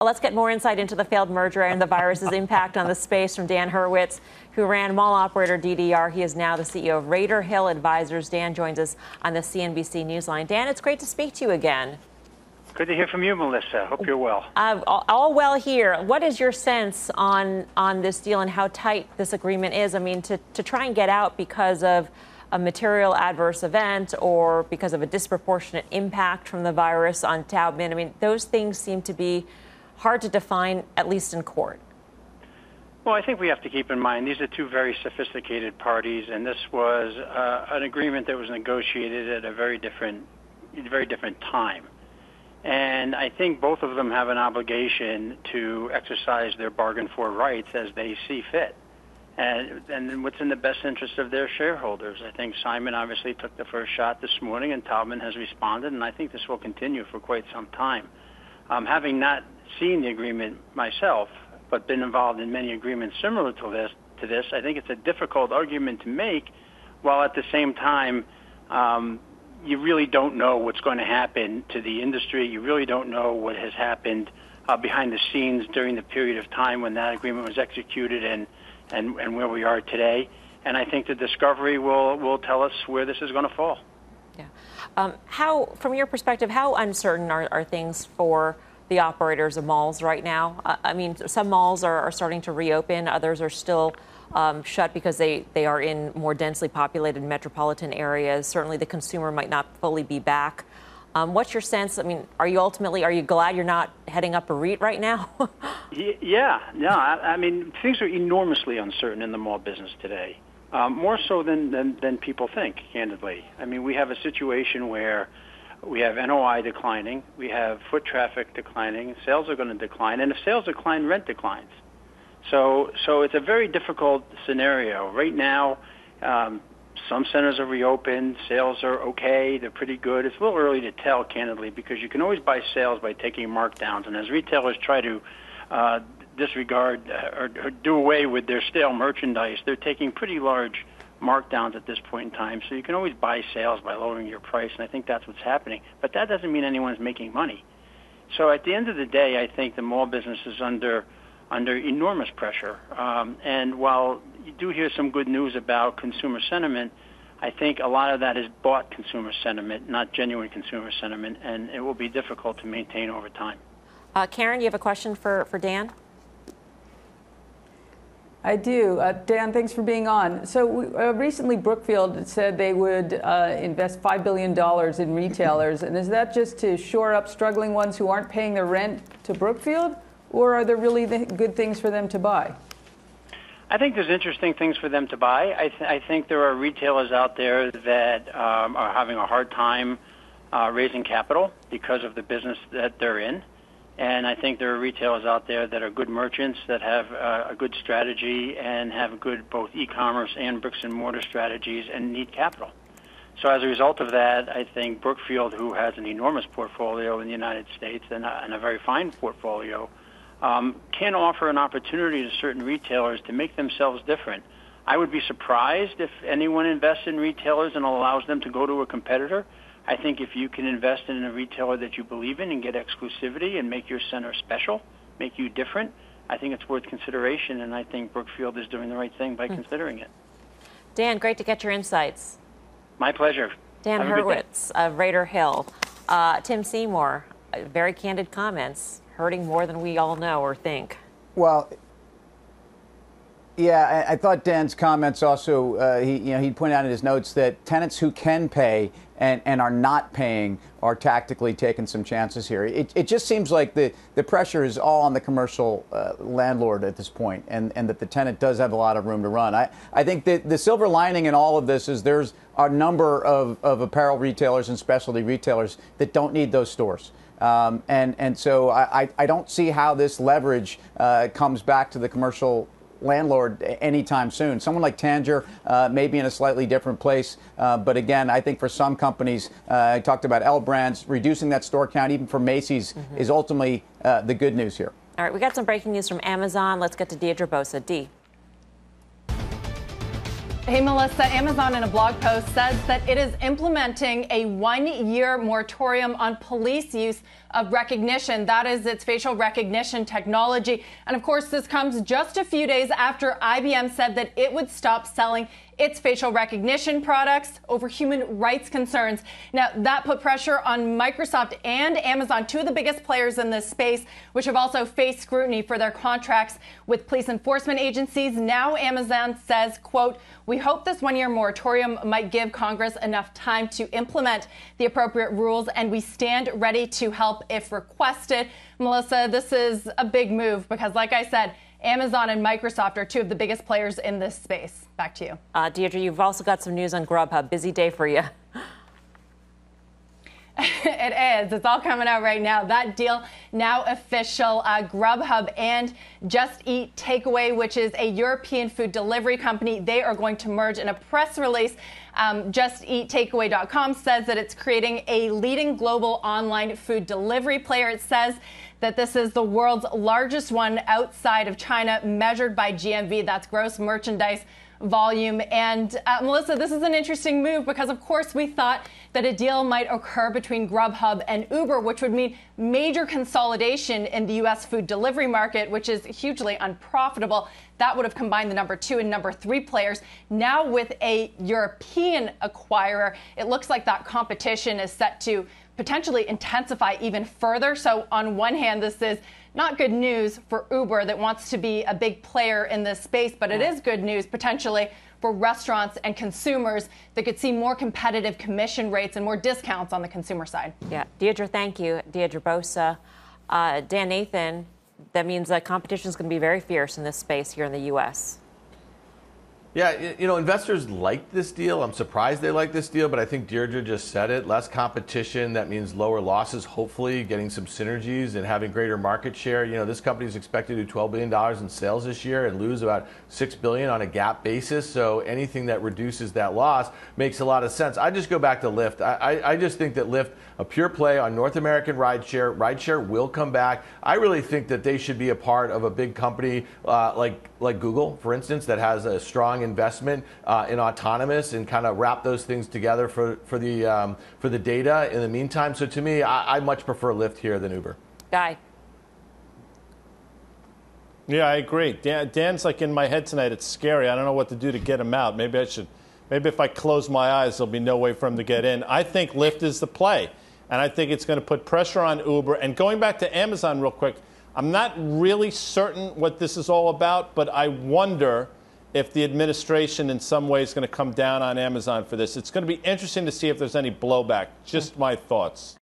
Well, let's get more insight into the failed merger and the virus's impact on the space from Dan Hurwitz, who ran mall operator DDR. He is now the CEO of Raider Hill Advisors. Dan joins us on the CNBC Newsline. Dan, it's great to speak to you again. Good to hear from you, Melissa. Hope you're well. All well here. What is your sense on this deal and how tight this agreement is? I mean, to try and get out because of a material adverse event or because of a disproportionate impact from the virus on Taubman, I mean, those things seem to be hard to define, at least in court. Well, I think we have to keep in mind these are two very sophisticated parties, and this was an agreement that was negotiated at a very different time. And I think both of them have an obligation to exercise their bargain for rights as they see fit, and what's in the best interest of their shareholders. I think Simon obviously took the first shot this morning, and Taubman has responded, and I think this will continue for quite some time. Having not seen the agreement myself, but been involved in many agreements similar to this, I think it's a difficult argument to make, while at the same time, you really don't know what's going to happen to the industry. You really don't know what has happened behind the scenes during the period of time when that agreement was executed and where we are today. And I think the discovery will tell us where this is going to fall. Yeah. From your perspective, how uncertain are things for the operators of malls right now? I mean, some malls are starting to reopen. Others are still shut because they are in more densely populated metropolitan areas. Certainly the consumer might not fully be back. What's your sense? I mean, are you glad you're not heading up a REIT right now? Yeah, no, I mean, things are enormously uncertain in the mall business today, more so than people think, candidly. I mean, we have a situation where we have NOI declining, we have foot traffic declining, sales are going to decline, and if sales decline, rent declines. So it's a very difficult scenario. Right now, some centers are reopened, sales are okay, they're pretty good. It's a little early to tell, candidly, because you can always buy sales by taking markdowns, and as retailers try to disregard or do away with their stale merchandise, they're taking pretty large markdowns at this point in time. So you can always buy sales by lowering your price, and I think that's what's happening. But that doesn't mean anyone's making money. So at the end of the day, I think the mall business is under enormous pressure. And while you do hear some good news about consumer sentiment, I think a lot of that is bought consumer sentiment, not genuine consumer sentiment, and it will be difficult to maintain over time. Karen, you have a question for Dan? I do. Dan, thanks for being on. So recently Brookfield said they would invest $5 billion in retailers. And is that just to shore up struggling ones who aren't paying their rent to Brookfield? Or are there really good things for them to buy? I think there's interesting things for them to buy. I think there are retailers out there that are having a hard time raising capital because of the business that they're in. And I think there are retailers out there that are good merchants that have a good strategy and have good both e-commerce and bricks and mortar strategies and need capital. So as a result of that, I think Brookfield, who has an enormous portfolio in the United States and a very fine portfolio, can offer an opportunity to certain retailers to make themselves different. I would be surprised if anyone invests in retailers and allows them to go to a competitor. I think if you can invest in a retailer that you believe in and get exclusivity and make your center special, make you different, I think it's worth consideration, and I think Brookfield is doing the right thing by considering it. Dan, great to get your insights. My pleasure. Dan Hurwitz of Raider Hill. Tim Seymour, very candid comments, hurting more than we all know or think. Well, yeah, I thought Dan's comments also, he pointed out in his notes that tenants who can pay and are not paying are tactically taking some chances here. It just seems like the pressure is all on the commercial landlord at this point, and that the tenant does have a lot of room to run. I think that the silver lining in all of this is there's a number of apparel retailers and specialty retailers that don't need those stores. And so I don't see how this leverage comes back to the commercial landlord anytime soon. Someone like Tanger may be in a slightly different place. But again, I think for some companies, I talked about L Brands, reducing that store count, even for Macy's, is ultimately the good news here. All right, we got some breaking news from Amazon. Let's get to Deirdre Bosa. Dee. Hey, Melissa, Amazon in a blog post says that it is implementing a 1-year moratorium on police use of recognition. That is its facial recognition technology. And of course, this comes just a few days after IBM said that it would stop selling its facial recognition products over human rights concerns. Now, that put pressure on Microsoft and Amazon, two of the biggest players in this space, which have also faced scrutiny for their contracts with police enforcement agencies. Now, Amazon says, quote, "We hope this 1-year moratorium might give Congress enough time to implement the appropriate rules, and we stand ready to help if requested." Melissa, this is a big move because, like I said, Amazon and Microsoft are two of the biggest players in this space. Back to you. Deirdre, you've also got some news on Grubhub. Busy day for you. It is. It's all coming out right now. That deal now official. Grubhub and Just Eat Takeaway, which is a European food delivery company, they are going to merge in a press release. JustEatTakeaway.com says that it's creating a leading global online food delivery player. It says that this is the world's largest one outside of China, measured by GMV. That's gross merchandise volume. And Melissa, this is an interesting move because, of course, we thought that a deal might occur between Grubhub and Uber, which would mean major consolidation in the U.S. food delivery market, which is hugely unprofitable. That would have combined the number 2 and number 3 players. Now with a European acquirer, it looks like that competition is set to potentially intensify even further. So on one hand, this is not good news for Uber that wants to be a big player in this space, but it is good news potentially for restaurants and consumers that could see more competitive commission rates and more discounts on the consumer side. Yeah, Deirdre, thank you. Deirdre Bosa. Dan, Nathan, that means that competition is going to be very fierce in this space here in the U.S. Yeah, you know, investors like this deal. I'm surprised they like this deal, but I think Deirdre just said it. Less competition, that means lower losses, hopefully getting some synergies and having greater market share. You know, this company is expected to do $12 billion in sales this year and lose about $6 billion on a GAAP basis. So anything that reduces that loss makes a lot of sense. I just go back to Lyft. I just think that Lyft, a pure play on North American rideshare will come back. I really think that they should be a part of a big company like Google, for instance, that has a strong investment in autonomous and kind of wrap those things together for the data in the meantime. So to me, I much prefer Lyft here than Uber. Guy. Yeah, I agree. Dan's like in my head tonight. It's scary. I don't know what to do to get him out. Maybe if I close my eyes, there'll be no way for him to get in. I think Lyft is the play, and I think it's going to put pressure on Uber. And going back to Amazon real quick, I'm not really certain what this is all about, but I wonder if the administration in some way is going to come down on Amazon for this. It's going to be interesting to see if there's any blowback. Just my thoughts.